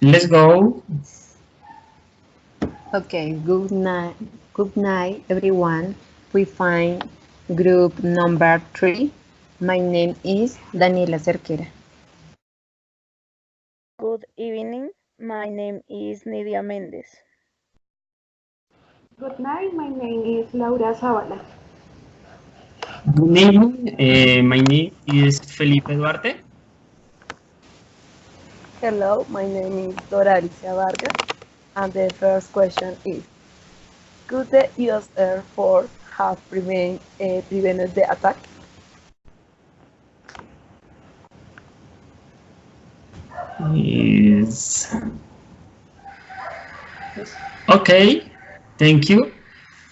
Let's go. Okay, good night, everyone. We find group number 3. My name is Daniela Cerquera. Good evening. My name is Nidia Mendez. Good night, my name is Laura Zavala. Good evening. My name is Felipe Duarte. Hello, my name is Dora Alicia Vargas, and the first question is: could the U.S. Air Force have prevented the attack? Is okay. Thank you.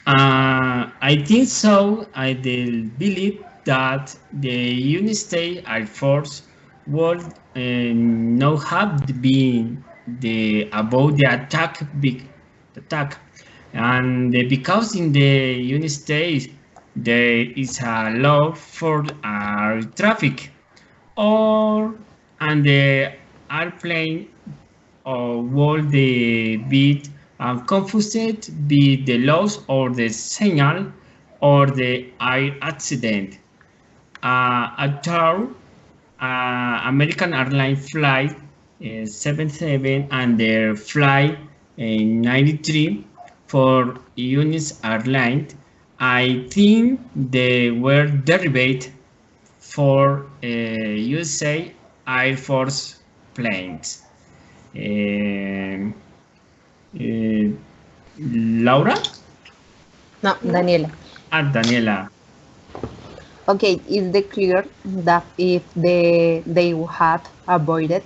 I think so. I do believe that the United States Air Force would not have been the about the attack, and because in the United States there is a law for air traffic, or and the airplane or would the bit confused be the loss or the signal or the air accident. A tour American Airlines flight 77 and their flight 93 for Unis Airlines, I think they were derived for USA Air Force planes. Um, uh, Laura? No, Yes, Daniela. Daniela. Okay, is it clear that if they had avoided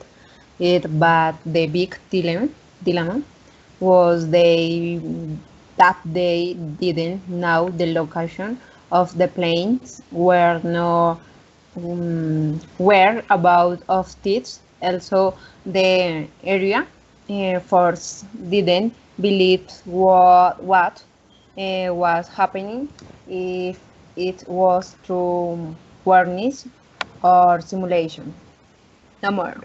it, but the big dilemma was that they didn't know the location of the planes were no whereabouts of thieves. Also, the area force didn't believe what was happening, if it was through awareness or simulation. No more.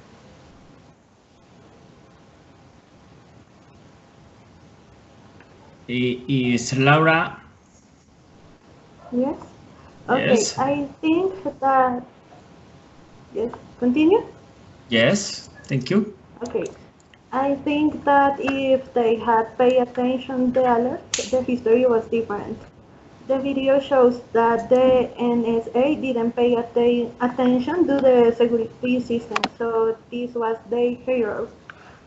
Is Laura? yes. Okay, Yes. I think that, yes, continue? Yes. Thank you. Okay. I think that if they had paid attention to the alert, the history was different. The video shows that the NSA didn't pay attention to the security system, so this was their hero.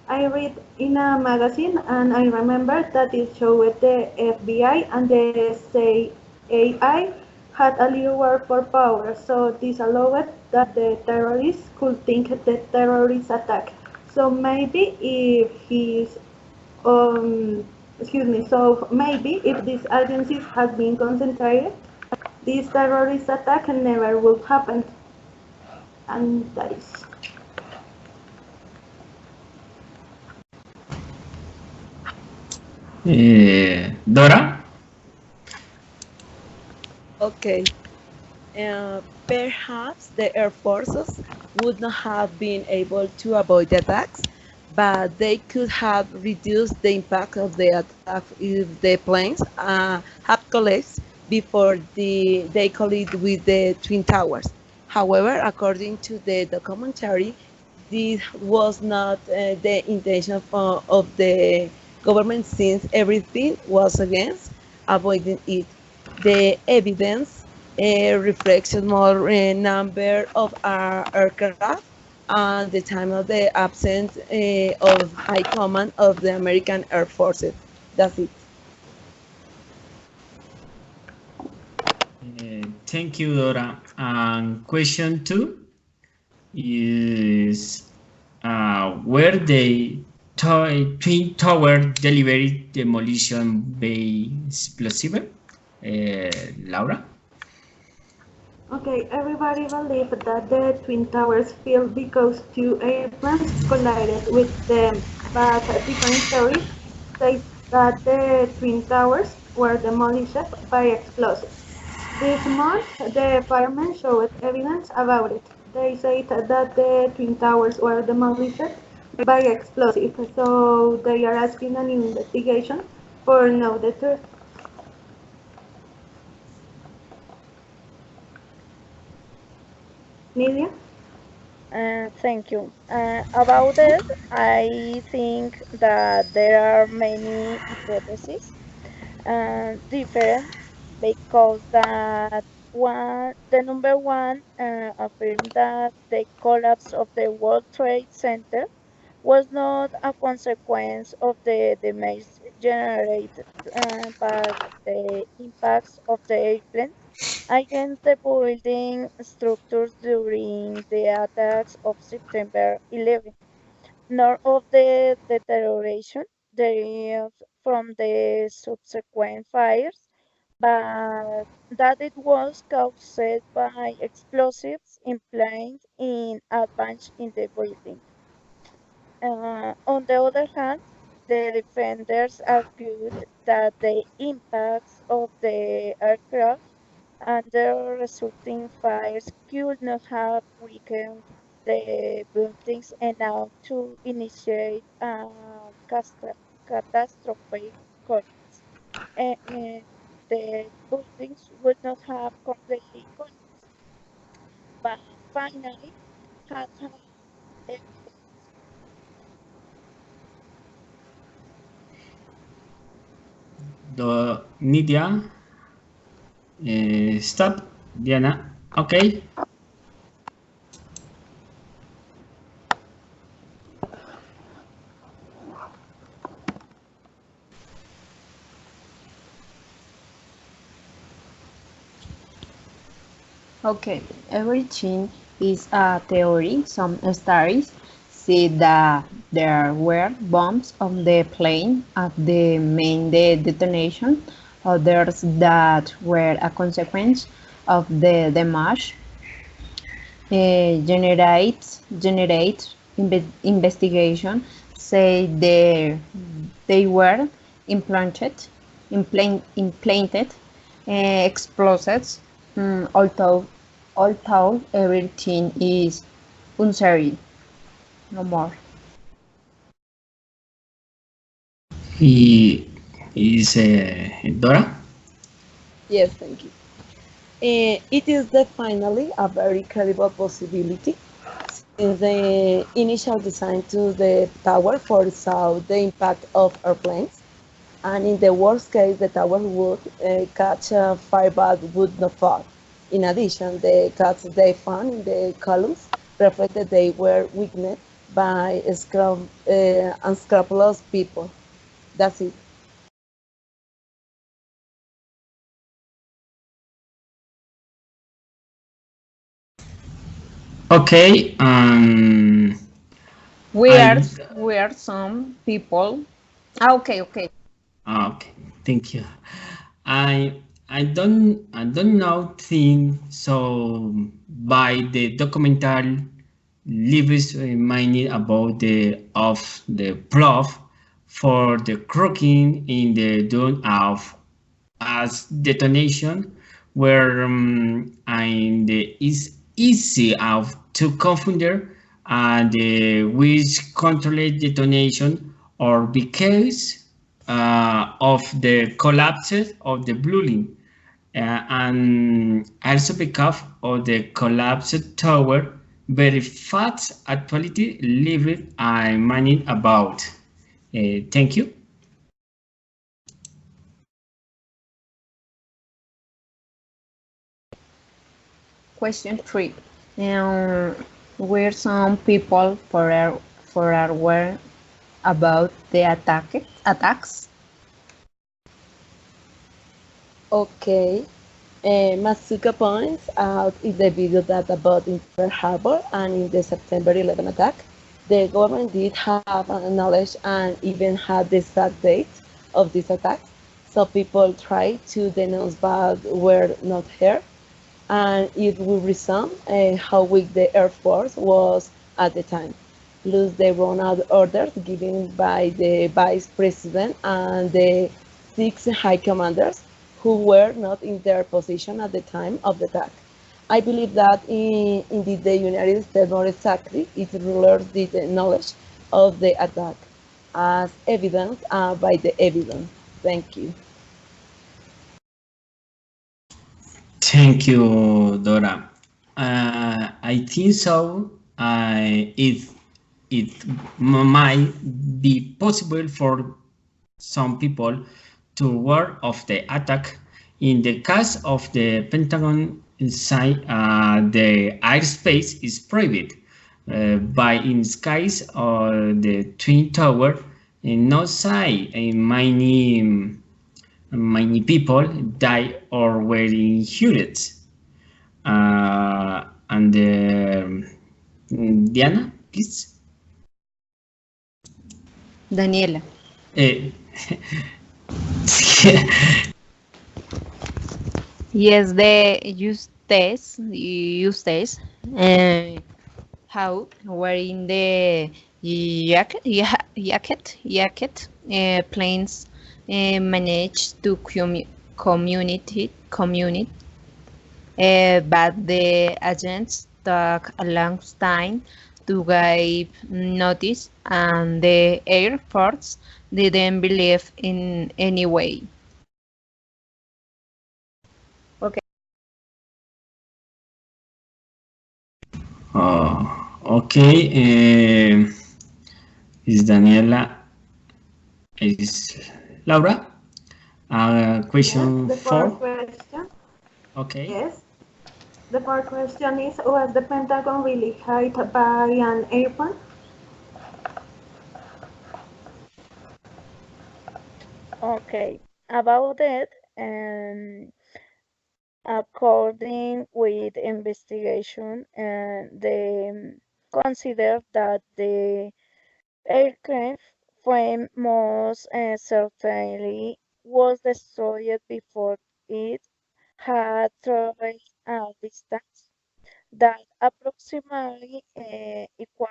I read in a magazine and I remember that it showed the FBI and the SAI had a little war for power, so this allowed that the terrorists could think the terrorist attack. So maybe if he's excuse me, so maybe if these agencies had been concentrated, this terrorist attack never would happen. And that is. Dora? Okay, perhaps the air forces would not have been able to avoid the attacks, but they could have reduced the impact of the attack if the planes had collapsed before they collided with the Twin Towers. However, according to the documentary, this was not the intention of the government, since everything was against avoiding it. The evidence reflects a small number of our aircraft and the time of the absence of high command of the American Air Forces. That's it. Thank you, Dora. And question two is where the Twin Tower delivery demolition bay explosive? Laura? Okay, everybody believed that the Twin Towers fell because two airplanes collided with them, but different theories say that the Twin Towers were demolished by explosives. This month, the firemen showed evidence about it. They said that the Twin Towers were demolished by explosive. So they are asking a new investigation for know the truth. Nidia? Thank you. About it, I think that there are many hypotheses, different, because the number one affirmed that the collapse of the World Trade Center was not a consequence of the damage generated by the impacts of the airplanes against the building structures during the attacks of September 11, nor of the deterioration derived from the subsequent fires, but that it was caused by explosives implanted in advance in the building. On the other hand, the defenders argued that the impacts of the aircraft and the resulting fires could not have weakened the buildings enough to initiate a catastrophic collapse. And the buildings would not have completely collapsed, but finally had evidence. The media stop, Diana. Okay. Okay, everything is a theory. Some studies say that there were bombs on the plane at the main detonation. Others that were a consequence of the damage investigation say they were implanted explosives, although everything is uncertain. No more. He is Dora. Yes, thank you. It is definitely a very credible possibility, since the initial design to the tower foresaw the impact of airplanes, and in the worst case, the tower would catch fire but would not fall. In addition, the cuts they found in the columns reflected they were weakened by unscrupulous people. That's it. Okay. We are I we are some people. Okay. okay. Thank you. I don't know think so by the documentary leaves reminding about the of the proof for the cracking in the dawn of as detonation where and is easy of to confund and which control detonation or because of the collapse of the building and also because of the collapsed tower very fast actuality leave I mining about. Thank you. Question 3. Were some people for aware about the attacks? Okay. Matsuka points out in the video that about in Pearl Harbor and in the September 11 attack, the government did have knowledge and even had the exact date of these attacks. So people tried to denounce but were not heard. And it will resume how weak the Air Force was at the time. Plus the run-out orders given by the Vice President and the 6 high commanders who were not in their position at the time of the attack. I believe that indeed the United States more exactly, its rulers did knowledge of the attack, as evident by the evidence. Thank you. Thank you, Dora. I think so. It might be possible for some people to aware of the attack. In the case of the Pentagon inside, the airspace is private. By in skies or the Twin Tower, in no side, many people die or were injured. And Diana, please. Daniela. Eh, Yes, the Eustace, how wearing the jacket planes managed to communicate, but the agents took a long time to give notice, and the Air Force didn't believe in any way. Okay. okay. Is Daniela? Is Laura? Question Yes, the four. fourth question. Okay. Yes. The fourth question is, was the Pentagon really hit by an airplane? Okay, about it, according with investigation, they consider that the aircraft frame most certainly was destroyed before it had traveled a distance that approximately equaled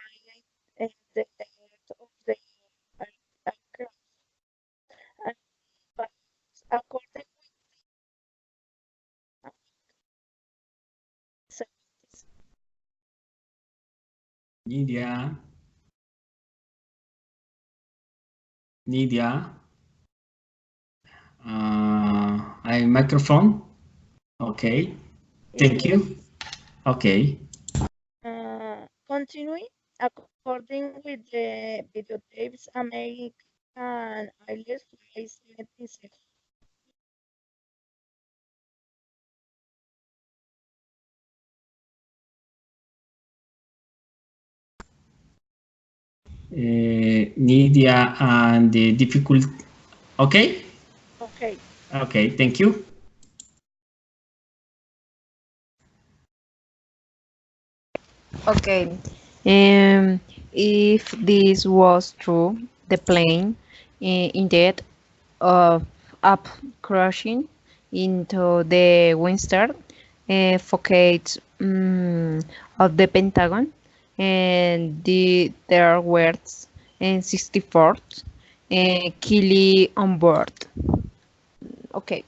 the depth of the aircraft. And but according with scientists, Nidia. Nidia. I microphone. Okay. Thank you. Okay. continuing, according with the videotapes, American Airlines Flight 76 Nidia and the difficult. Okay. okay. Okay. Thank you. Okay. If this was true, the plane indeed up crashing into the windstorm focus of the Pentagon, and there were 64 killed on board. Okay.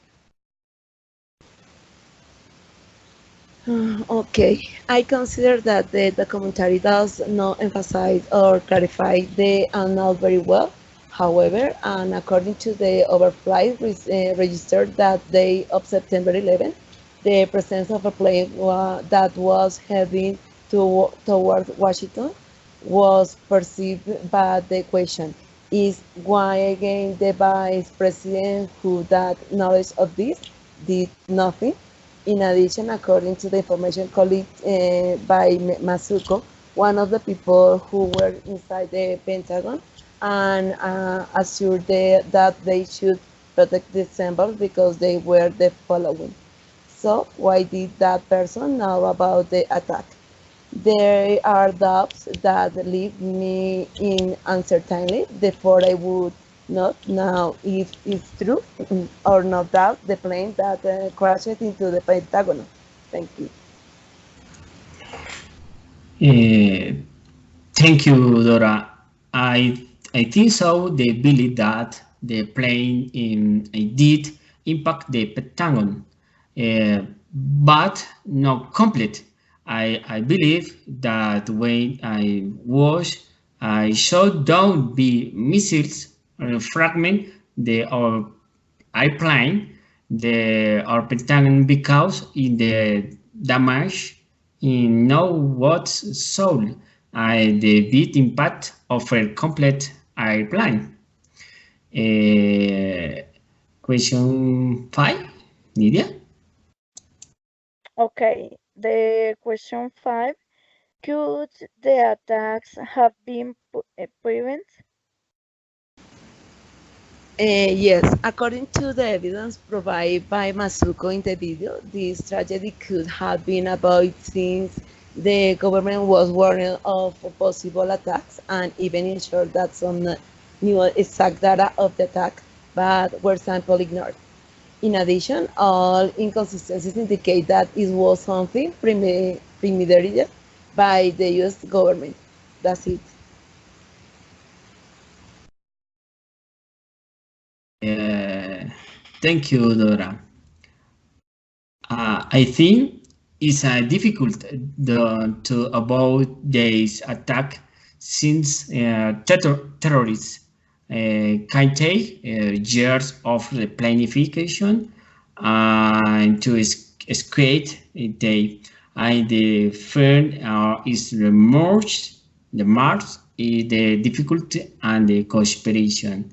Okay, I consider that the documentary does not emphasize or clarify the annal very well. However, and according to the overflight registered that day of September 11, the presence of a plane that was heading towards Washington was perceived, but the question is why again the vice president who had knowledge of this did nothing. In addition, according to the information collected by Masuko, one of the people who were inside the Pentagon, and assured that they should protect the symbols because they were the following. So why did that person know about the attack? There are doubts that leave me in uncertainty, therefore I would not know if it's true or not doubt the plane that crashed into the Pentagon. Thank you. Thank you, Dora. I think so. They believe that the plane did impact the Pentagon, but not complete. I believe that when I was should don't be missiles fragment the our airplane, or Pentagon because in the damage in no what's soul the big impact of a complete airplane. Question 5, Nidia? Okay, the question 5. Could the attacks have been prevented? Yes, according to the evidence provided by Masuko in the video, this tragedy could have been avoided since the government was warning of possible attacks and even ensured that some new exact data of the attack, but were simply ignored. In addition, all inconsistencies indicate that it was something premeditated by the US government. That's it. Thank you, Dora. I think it's difficult to avoid this attack since terrorists can take years of the planification and to escape they and the fear is the march is the difficulty and the conspiration.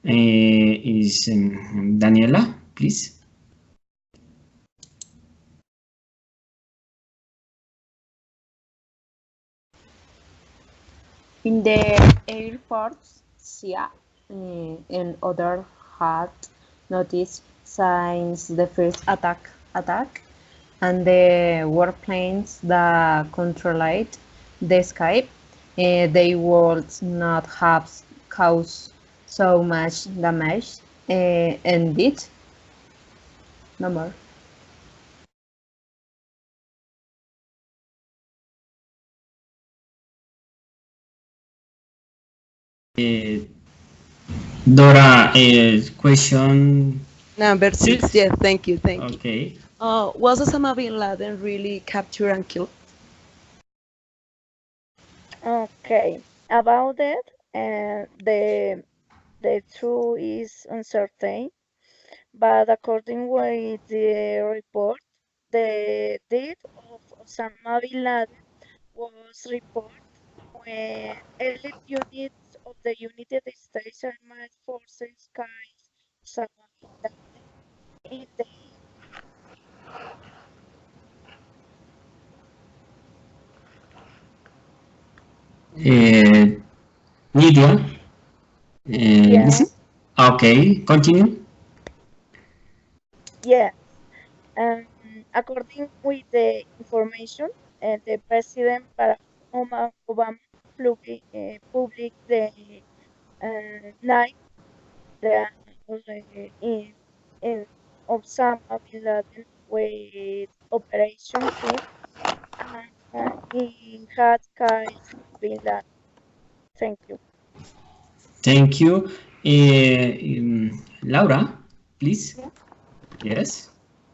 Is Daniela, please? In the airports, CIA and other had noticed since the first attack, and the warplanes that controlled the sky, they would not have caused so much damage, and did no more. Dora, question. Number 6, Six. yes, thank you. Okay. Was Osama bin Laden really captured and killed? Okay, about that, the truth is uncertain, but according with the report, the death of Osama bin Laden was reported when elite units of the United States Armed Forces carried Osama bin Laden in the Lydia, yeah, listen. Okay, continue. yeah. According with the information, the President Barack Obama public the night that in, in Osama bin Laden with operation team in had carried bin Laden. Thank you. Thank you. Laura, please. Yes.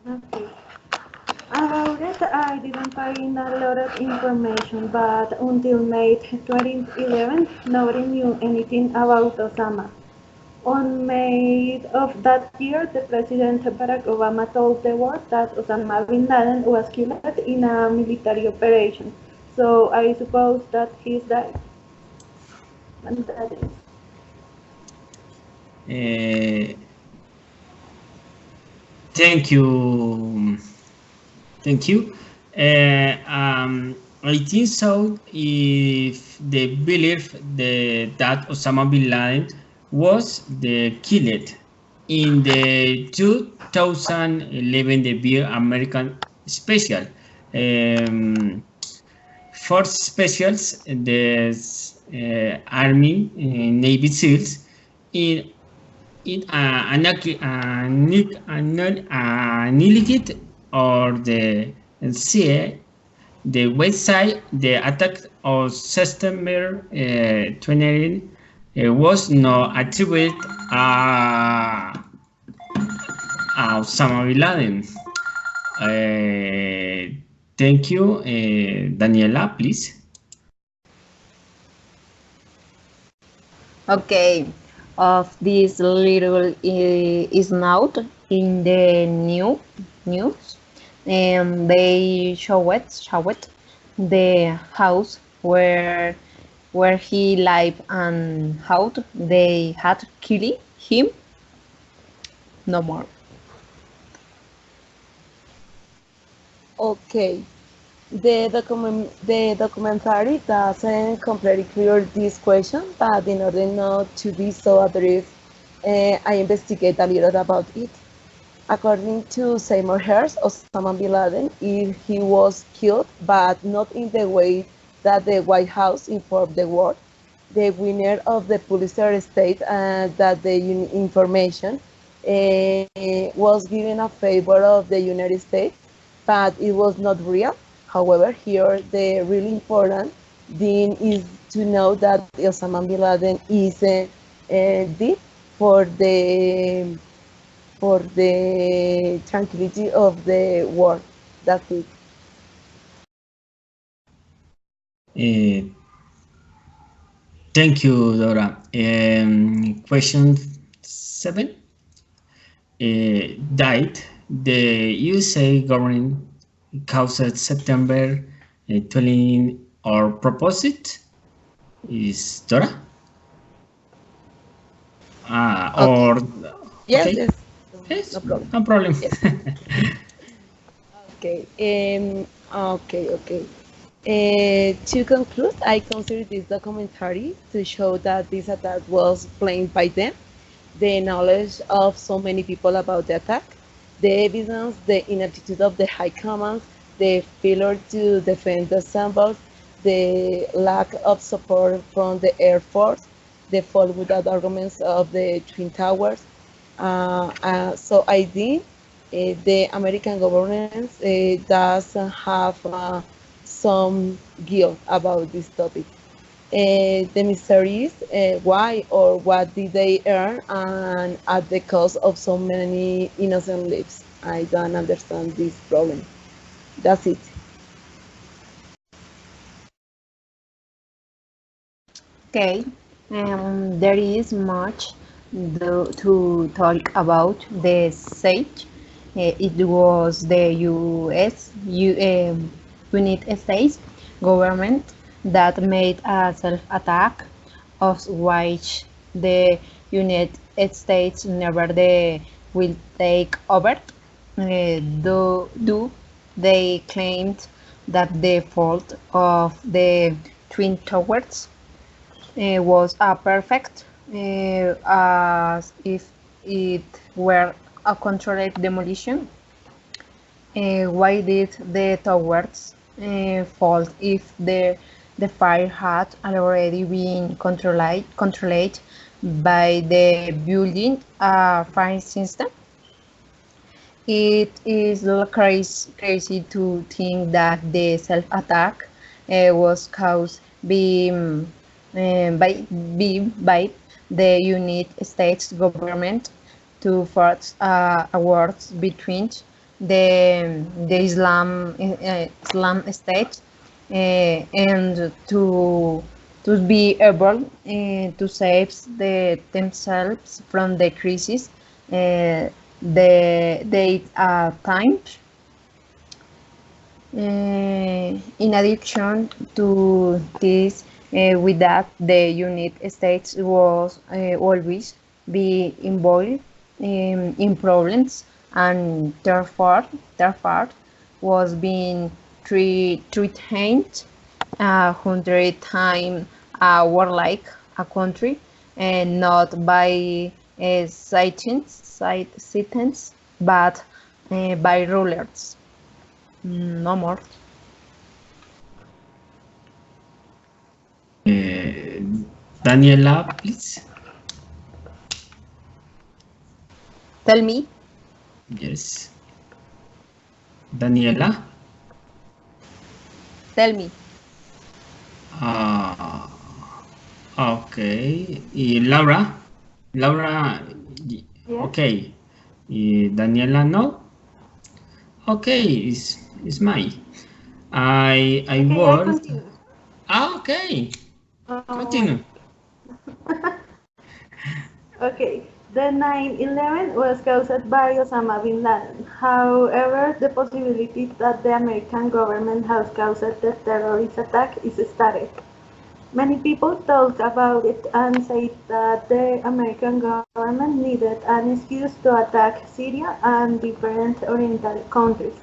Okay. About it, I didn't find a lot of information, but until May 2011, nobody knew anything about Osama. On May of that year, the President Barack Obama told the world that Osama bin Laden was killed in a military operation. So I suppose that he's died. And that is. Thank you. Thank you. I think so. If they believe that Osama bin Laden was the killed in the 2011 debut American special. Force Specials, the Army, Navy SEALs, in annihilated or the CIA, the website, the attack of September 29 was not attributed Osama bin Laden. Thank you, Daniela, please. Okay, of this little is not in the news, and they showed the house where he lived and how they had killed him. No more. Okay, the documentary doesn't completely clear this question, but in order not to be so adrift, I investigate a little about it. According to Seymour Hersh, Osama bin Laden, he was killed, but not in the way that the White House informed the world. The winner of the Pulitzer state that the information was given a favor of the United States, but it was not real. However, here the really important thing is to know that Osama bin Laden is dead for the tranquility of the world. That's it. Uh, Thank you, Dora. Question 7. Died the USA government caused September 20 or proposed is Dora? Okay. Or Yes, okay, yes. yes, No problem. no problem. Yes. Okay. Okay. To conclude, I consider this documentary to show that this attack was planned by them, the knowledge of so many people about the attack, the evidence, the ineptitude of the high commands, the failure to defend the symbols, the lack of support from the Air Force, the fall without arguments of the Twin Towers. So I think the American government does have some guilt about this topic. The mystery is why or what did they earn and at the cost of so many innocent lives. I don't understand this problem. That's it. Okay, there is much to talk about the siege. It was the United States government that made a self-attack, of which the United States never will take over. Do they claimed that the fault of the Twin Towers was a perfect, as if it were a controlled demolition. Why did the towers fall if the fire had already been controlled by the building fire system? It is crazy to think that the self-attack was caused by the United States government to force wars between the Islam State and to be able to save themselves from the crisis. The times. In addition to this, with that, the United States was always be involved in problems, and therefore was being treated 100 times war like a country, and not by citizens, but by rulers. No more. Daniela, please. Tell me. Yes. Daniela. Tell me. Uh, okay. Laura. Laura. Yes. Okay. Daniela, no. Okay. It's my. I Okay, I worked. continue. Okay. Oh my Continue. Okay, the 9/11 was caused by Osama bin Laden. However, the possibility that the American government has caused the terrorist attack is static. Many people talk about it and say that the American government needed an excuse to attack Syria and different Oriental countries.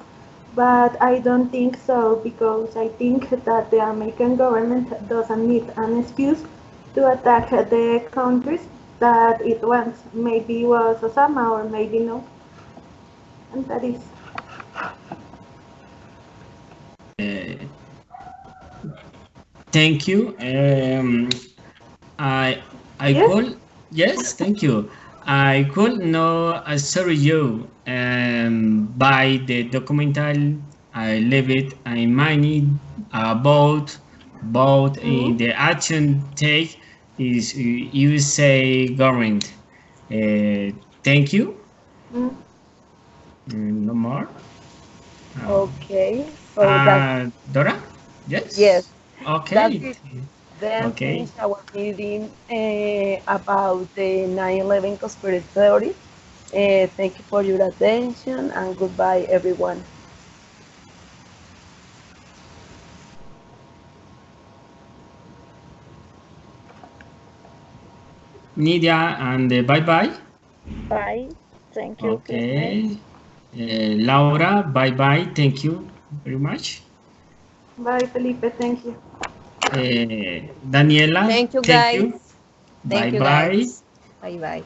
But I don't think so because I think that the American government doesn't need an excuse to attack the countries that it wants. Maybe it was Osama or maybe no. And that is. Thank you. I Yes? could, yes, thank you. I could know sorry you by the documentary I leave it I mind about in the action take is USA government. Thank you. Mm. No more. Okay, so that's Dora? Yes. yes, Okay. that's it. Then Okay. finish our meeting about the 9/11 conspiracy theory. Thank you for your attention and goodbye, everyone. Nidia and bye bye. Bye. Thank you, Christine. Okay. Laura, bye bye. Thank you very much. Bye, Felipe. Thank you. Daniela, Thank you, thank you. guys. Thank Bye you, bye. guys. Bye bye.